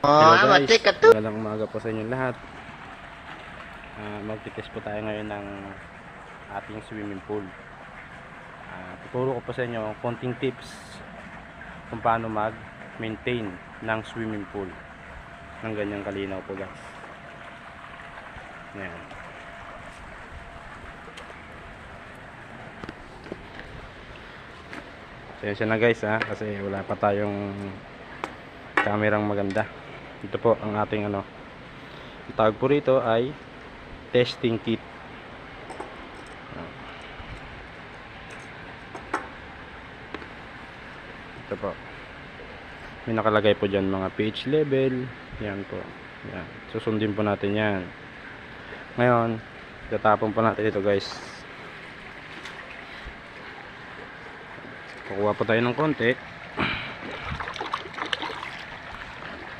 Hello guys, magandang umaga po sa inyo lahat. Magtitest po tayo ngayon ng ating swimming pool. Tuturo ko po sa inyo konting tips kung paano mag-maintain ng swimming pool ng ganyang kalinaw po guys. Ayan. Pasensya na guys kasi wala pa tayong kamerang maganda. Ito po ang ating ang tawag po rito ay testing kit. Ito po, may nakalagay po dyan mga pH level. Yan po, yan. Susundin po natin yan. Ngayon tatapon po natin ito guys. Kukuha po tayo ng konti.